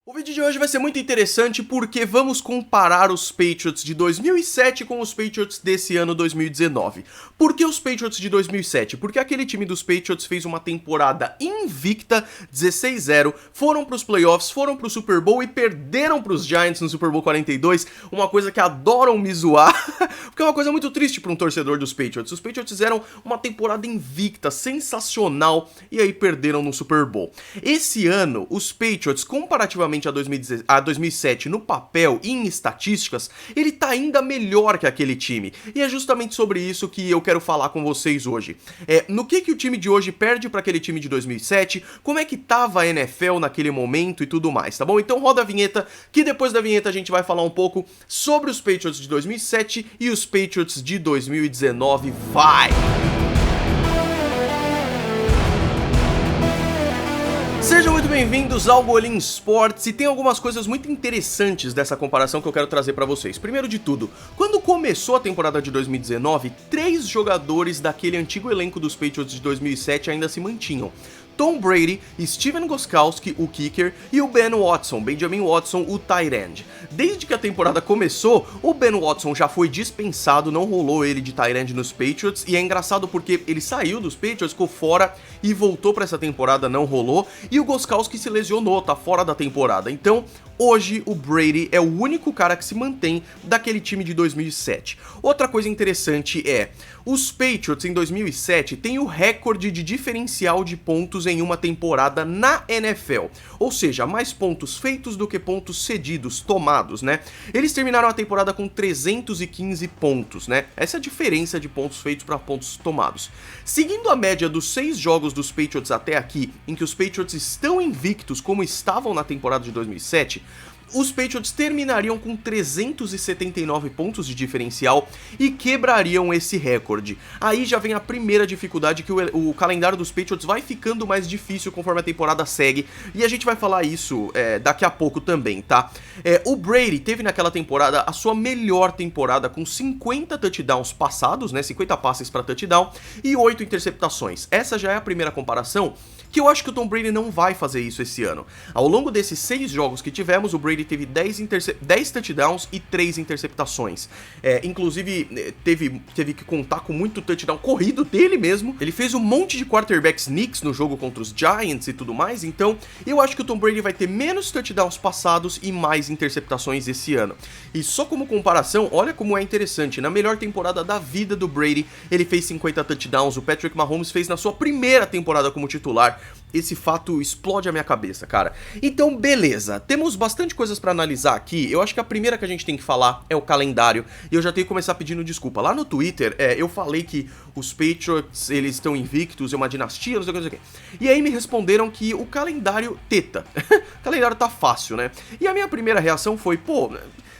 O vídeo de hoje vai ser muito interessante porque vamos comparar os Patriots de 2007 com os Patriots desse ano 2019. Por que os Patriots de 2007? Porque aquele time dos Patriots fez uma temporada invicta, 16-0, foram pros playoffs, foram pro Super Bowl e perderam pros Giants no Super Bowl 42, uma coisa que adoram me zoar, porque é uma coisa muito triste para um torcedor dos Patriots. Os Patriots fizeram uma temporada invicta, sensacional, e aí perderam no Super Bowl. Esse ano, os Patriots, comparativamente a 2007 no papel e em estatísticas, ele tá ainda melhor que aquele time. E é justamente sobre isso que eu quero falar com vocês hoje. No que o time de hoje perde para aquele time de 2007, como é que tava a NFL naquele momento e tudo mais, tá bom? Então roda a vinheta, que depois da vinheta a gente vai falar um pouco sobre os Patriots de 2007 e os Patriots de 2019. Vai! Sejam muito bem-vindos ao Golim Sports, e tem algumas coisas muito interessantes dessa comparação que eu quero trazer pra vocês. Primeiro de tudo, quando começou a temporada de 2019, 3 jogadores daquele antigo elenco dos Patriots de 2007 ainda se mantinham. Tom Brady, Steven Gostkowski, o kicker, e o Ben Watson, Benjamin Watson, o tight end. Desde que a temporada começou, o Ben Watson já foi dispensado, não rolou ele de tight end nos Patriots, e é engraçado porque ele saiu dos Patriots, ficou fora e voltou pra essa temporada, não rolou, e o Gostkowski se lesionou, tá fora da temporada. Então, hoje o Brady é o único cara que se mantém daquele time de 2007. Outra coisa interessante é, os Patriots em 2007 têm o recorde de diferencial de pontos em uma temporada na NFL, ou seja, mais pontos feitos do que pontos cedidos, tomados, né? Eles terminaram a temporada com 315 pontos, né? Essa é a diferença de pontos feitos para pontos tomados. Seguindo a média dos 6 jogos dos Patriots até aqui, em que os Patriots estão invictos como estavam na temporada de 2007, os Patriots terminariam com 379 pontos de diferencial e quebrariam esse recorde. Aí já vem a primeira dificuldade, que o calendário dos Patriots vai ficando mais difícil conforme a temporada segue, e a gente vai falar isso daqui a pouco também, tá? O Brady teve naquela temporada a sua melhor temporada, com 50 touchdowns passados, né, 50 passes para touchdown e 8 interceptações. Essa já é a primeira comparação, que eu acho que o Tom Brady não vai fazer isso esse ano. Ao longo desses 6 jogos que tivemos, o Brady teve 10 touchdowns e 3 interceptações. Inclusive, teve que contar com muito touchdown corrido dele mesmo. Ele fez um monte de quarterback sneaks no jogo contra os Giants e tudo mais, então eu acho que o Tom Brady vai ter menos touchdowns passados e mais interceptações esse ano. E só como comparação, olha como é interessante, na melhor temporada da vida do Brady, ele fez 50 touchdowns, o Patrick Mahomes fez na sua primeira temporada como titular. Esse fato explode a minha cabeça, cara. Então, beleza, temos bastante coisas pra analisar aqui. Eu acho que a primeira que a gente tem que falar é o calendário, e eu já tenho que começar pedindo desculpa. Lá no Twitter, eu falei que os Patriots, eles estão invictos, é uma dinastia, não sei o que. E aí me responderam que o calendário teta. O calendário tá fácil, né? E a minha primeira reação foi, pô,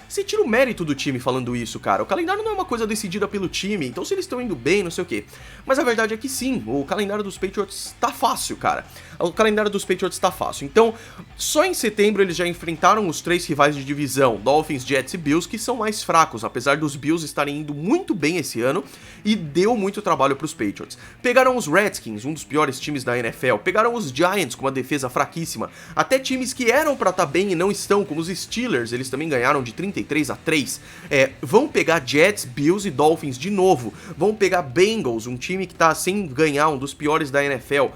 você tira o mérito do time falando isso, cara. O calendário não é uma coisa decidida pelo time, então se eles estão indo bem, não sei o quê. Mas a verdade é que sim, o calendário dos Patriots tá fácil, cara. O calendário dos Patriots tá fácil. Então, só em setembro eles já enfrentaram os 3 rivais de divisão, Dolphins, Jets e Bills, que são mais fracos, apesar dos Bills estarem indo muito bem esse ano, e deu muito trabalho pros Patriots. Pegaram os Redskins, um dos piores times da NFL, pegaram os Giants com uma defesa fraquíssima, até times que eram pra tá bem e não estão, como os Steelers, eles também ganharam de 33-3. Vão pegar Jets, Bills e Dolphins de novo, vão pegar Bengals, um time que tá sem ganhar, um dos piores da NFL,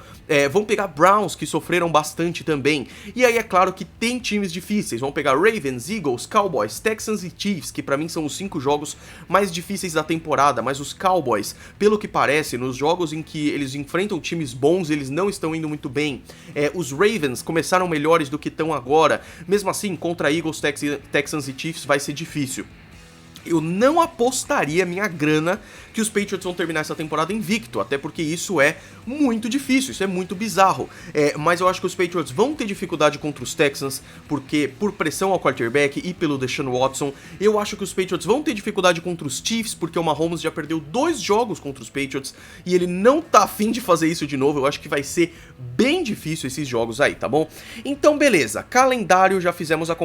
vão pegar Browns, que sofreram bastante também, e aí é claro que tem times difíceis, vão pegar Ravens, Eagles, Cowboys, Texans e Chiefs, que pra mim são os 5 jogos mais difíceis da temporada, mas os Cowboys, pelo que parece, nos jogos em que eles enfrentam times bons, eles não estão indo muito bem. Os Ravens começaram melhores do que estão agora, mesmo assim, contra Eagles, Texans e Chiefs vai ser difícil. Eu não apostaria minha grana que os Patriots vão terminar essa temporada invicto, até porque isso é muito difícil, isso é muito bizarro. Mas eu acho que os Patriots vão ter dificuldade contra os Texans, porque por pressão ao quarterback e pelo Deshaun Watson. Eu acho que os Patriots vão ter dificuldade contra os Chiefs, porque o Mahomes já perdeu 2 jogos contra os Patriots e ele não tá afim de fazer isso de novo. Eu acho que vai ser bem difícil esses jogos aí, tá bom? Então beleza, calendário, já fizemos a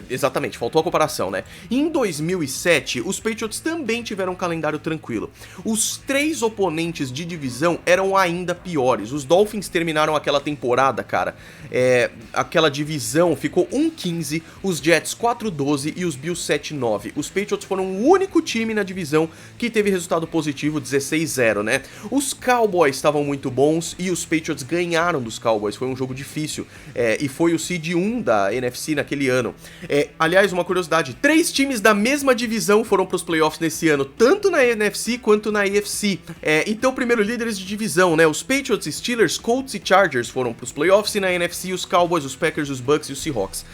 exatamente, faltou a comparação, né? Em 2007 2007, os Patriots também tiveram um calendário tranquilo. Os 3 oponentes de divisão eram ainda piores. Os Dolphins terminaram aquela temporada, cara, aquela divisão ficou 1-15, os Jets 4-12 e os Bills 7-9. Os Patriots foram o único time na divisão que teve resultado positivo, 16-0, né? Os Cowboys estavam muito bons e os Patriots ganharam dos Cowboys, foi um jogo difícil, e foi o seed 1 da NFC naquele ano. Aliás, uma curiosidade, 3 times da mesma divisão foram para os playoffs nesse ano, tanto na NFC quanto na AFC. Então, primeiro líderes de divisão, né? Os Patriots, Steelers, Colts e Chargers foram para os playoffs, e na NFC os Cowboys, os Packers, os Bucks e os Seahawks.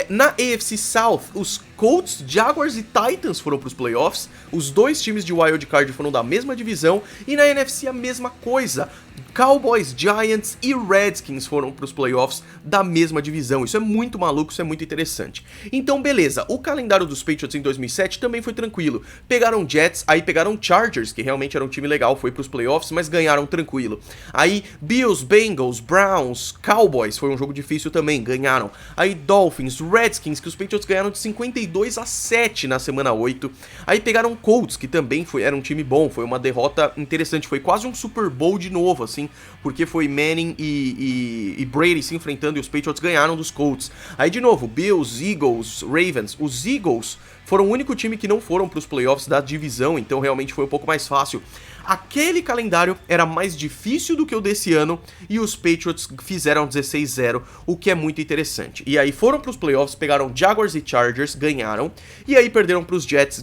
Na AFC South, os Colts, Jaguars e Titans foram para os playoffs, os 2 times de Wild Card foram da mesma divisão, e na NFC a mesma coisa. Cowboys, Giants e Redskins foram para os playoffs da mesma divisão. Isso é muito maluco, isso é muito interessante. Então, beleza, o calendário dos Patriots em 2007 também foi tranquilo. Pegaram Jets, aí pegaram Chargers, que realmente era um time legal, foi para os playoffs, mas ganharam tranquilo. Aí Bills, Bengals, Browns, Cowboys, foi um jogo difícil também, ganharam. Aí Dolphins, Redskins, que os Patriots ganharam de 52-7 na semana 8. Aí pegaram Colts, que também era um time bom, foi uma derrota interessante, foi quase um Super Bowl de novo, assim, porque foi Manning e Brady se enfrentando e os Patriots ganharam dos Colts. Aí de novo, Bills, Eagles, Ravens. Os Eagles foram o único time que não foram para os playoffs da divisão, então realmente foi um pouco mais fácil. Aquele calendário era mais difícil do que o desse ano e os Patriots fizeram 16-0, o que é muito interessante. E aí foram para os playoffs, pegaram Jaguars e Chargers, ganharam, e aí perderam para os Giants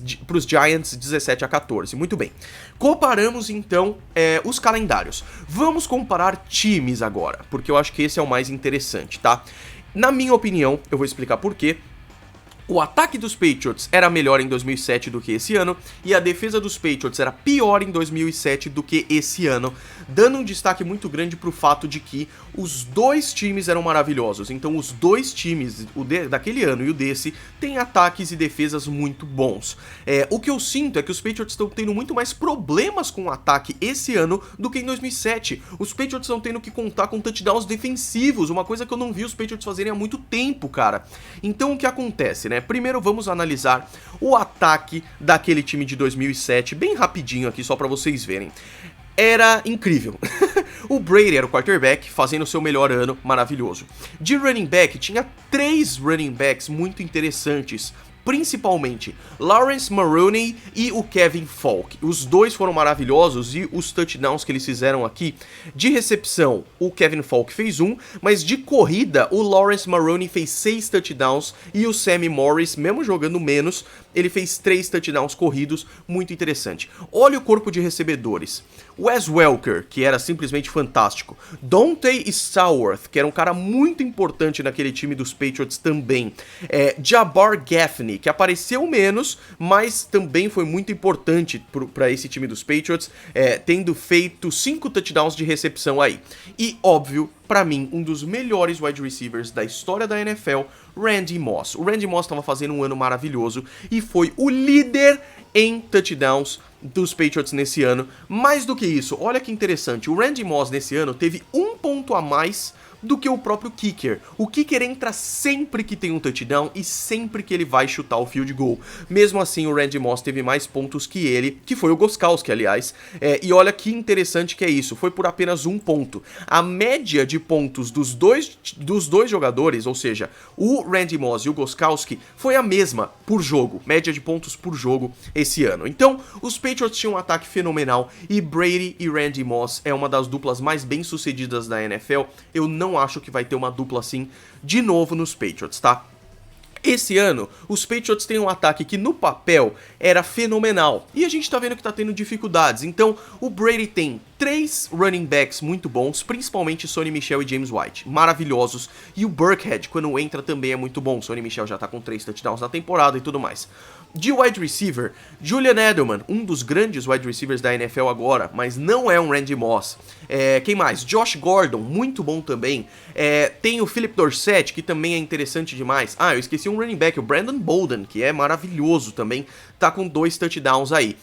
17-14. Muito bem. Comparamos então os calendários. Vamos comparar times agora, porque eu acho que esse é o mais interessante, tá? Na minha opinião, eu vou explicar por quê. O ataque dos Patriots era melhor em 2007 do que esse ano, e a defesa dos Patriots era pior em 2007 do que esse ano, dando um destaque muito grande pro fato de que os 2 times eram maravilhosos. Então os 2 times, daquele ano e o desse, têm ataques e defesas muito bons. O que eu sinto é que os Patriots estão tendo muito mais problemas com o ataque esse ano do que em 2007. Os Patriots estão tendo que contar com touchdowns defensivos, uma coisa que eu não vi os Patriots fazerem há muito tempo, cara. Então o que acontece, né? Primeiro vamos analisar o ataque daquele time de 2007, bem rapidinho aqui, só pra vocês verem. Era incrível. O Brady era o quarterback, fazendo o seu melhor ano, maravilhoso. De running back, tinha 3 running backs muito interessantes, principalmente Lawrence Maroney e o Kevin Faulk. Os 2 foram maravilhosos e os touchdowns que eles fizeram aqui, de recepção, o Kevin Faulk fez 1, mas de corrida, o Lawrence Maroney fez 6 touchdowns e o Sammy Morris, mesmo jogando menos, ele fez 3 touchdowns corridos, muito interessante. Olha o corpo de recebedores. Wes Welker, que era simplesmente fantástico. Dante Stallworth, que era um cara muito importante naquele time dos Patriots também. Jabbar Gaffney, que apareceu menos, mas também foi muito importante para esse time dos Patriots, tendo feito 5 touchdowns de recepção aí. E, óbvio, pra mim, um dos melhores wide receivers da história da NFL, Randy Moss. O Randy Moss estava fazendo um ano maravilhoso e foi o líder em touchdowns dos Patriots nesse ano. Mais do que isso, olha que interessante, o Randy Moss nesse ano teve 1 ponto a mais do que o próprio kicker. O kicker entra sempre que tem um touchdown e sempre que ele vai chutar o field goal. Mesmo assim, o Randy Moss teve mais pontos que ele, que foi o Gostkowski, aliás. E olha que interessante que é isso, foi por apenas 1 ponto. A média de pontos dos dois jogadores, ou seja, o Randy Moss e o Gostkowski, foi a mesma por jogo, média de pontos por jogo esse ano. Então, os Patriots tinham um ataque fenomenal e Brady e Randy Moss é uma das duplas mais bem-sucedidas da NFL. Eu não acho que vai ter uma dupla assim de novo nos Patriots, tá? Esse ano, os Patriots têm um ataque que no papel era fenomenal, e a gente tá vendo que tá tendo dificuldades. Então, o Brady tem 3 running backs muito bons, principalmente Sonny Michel e James White, maravilhosos, e o Burkhead, quando entra, também é muito bom. Sonny Michel já tá com 3 touchdowns na temporada e tudo mais. De wide receiver, Julian Edelman, um dos grandes wide receivers da NFL agora, mas não é um Randy Moss. Quem mais? Josh Gordon, muito bom também. Tem o Philip Dorsett, que também é interessante demais. Eu esqueci um running back, o Brandon Bolden, que é maravilhoso também, tá com 2 touchdowns aí.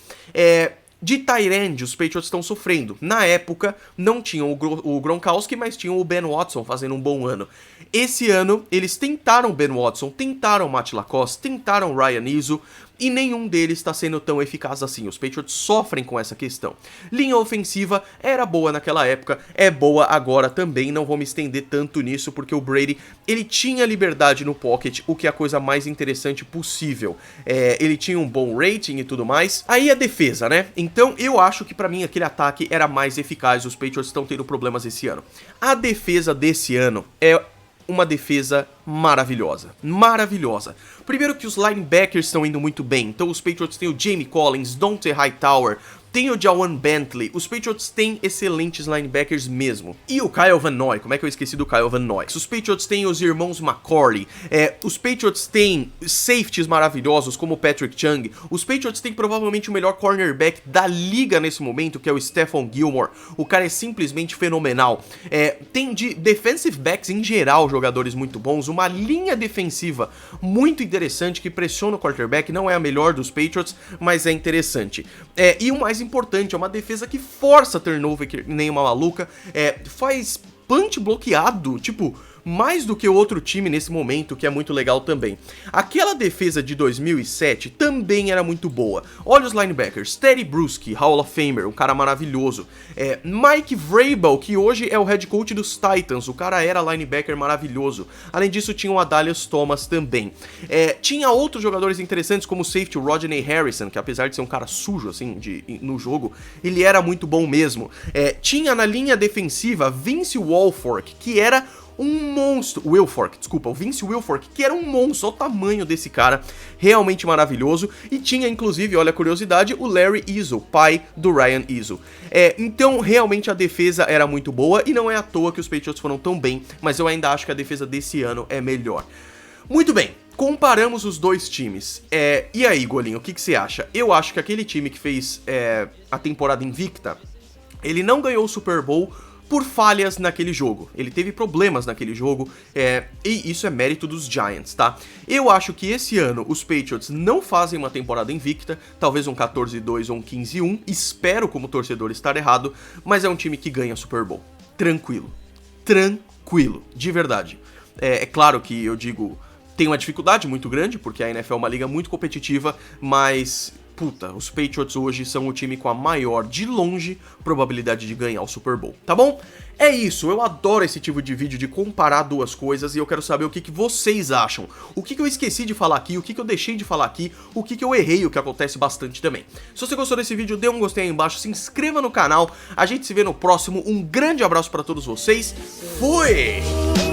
De tight end, os Patriots estão sofrendo. Na época, não tinham o Gronkowski, mas tinham o Ben Watson fazendo um bom ano. Esse ano, eles tentaram Ben Watson, tentaram Matt LaCosse, tentaram Ryan Izzo, e nenhum deles está sendo tão eficaz assim. Os Patriots sofrem com essa questão. Linha ofensiva era boa naquela época, é boa agora também, não vou me estender tanto nisso, porque o Brady, ele tinha liberdade no pocket, o que é a coisa mais interessante possível. Ele tinha um bom rating e tudo mais. Aí a defesa, né? Então eu acho que pra mim aquele ataque era mais eficaz, os Patriots estão tendo problemas esse ano. A defesa desse ano é uma defesa maravilhosa, maravilhosa. Primeiro que os linebackers estão indo muito bem, então os Patriots têm o Jamie Collins, Dante Hightower, tem o Jawan Bentley, os Patriots têm excelentes linebackers mesmo. E o Kyle Van Noy, como é que eu esqueci do Kyle Van Noy? Os Patriots têm os irmãos McCourty, os Patriots têm safeties maravilhosos como o Patrick Chung, os Patriots têm provavelmente o melhor cornerback da liga nesse momento, que é o Stephon Gilmore, o cara é simplesmente fenomenal. Tem de defensive backs em geral jogadores muito bons, uma linha defensiva muito interessante que pressiona o quarterback, não é a melhor dos Patriots, mas é interessante. E o mais importante, é uma defesa que força turnover que nem uma maluca, faz punch bloqueado, tipo, mais do que o outro time nesse momento, que é muito legal também. Aquela defesa de 2007 também era muito boa. Olha os linebackers, Teddy Bruschi, Hall of Famer, um cara maravilhoso. Mike Vrabel, que hoje é o head coach dos Titans, o cara era linebacker maravilhoso. Além disso, tinha o Adalius Thomas também. Tinha outros jogadores interessantes, como o safety, o Rodney Harrison, que apesar de ser um cara sujo, assim, no jogo, ele era muito bom mesmo. Tinha na linha defensiva Vince Wilfork, que era um monstro, o Vince Wilfork, que era um monstro, olha o tamanho desse cara, realmente maravilhoso, e tinha inclusive, olha a curiosidade, o Larry Izzo, pai do Ryan Izzo. Então realmente a defesa era muito boa, e não é à toa que os Patriots foram tão bem, mas eu ainda acho que a defesa desse ano é melhor. Muito bem, comparamos os dois times, e aí, Golinho, o que você acha? Eu acho que aquele time que fez a temporada invicta, ele não ganhou o Super Bowl por falhas naquele jogo. Ele teve problemas naquele jogo, e isso é mérito dos Giants, tá? Eu acho que esse ano os Patriots não fazem uma temporada invicta, talvez um 14-2 ou um 15-1, espero como torcedor estar errado, mas é um time que ganha Super Bowl. Tranquilo, de verdade. É claro que eu digo, tem uma dificuldade muito grande, porque a NFL é uma liga muito competitiva, mas puta, os Patriots hoje são o time com a maior, de longe, probabilidade de ganhar o Super Bowl, tá bom? É isso, eu adoro esse tipo de vídeo de comparar duas coisas e eu quero saber o que vocês acham. O que eu esqueci de falar aqui, o que eu deixei de falar aqui, o que eu errei, o que acontece bastante também. Se você gostou desse vídeo, dê um gostei aí embaixo, se inscreva no canal, a gente se vê no próximo, um grande abraço pra todos vocês, fui!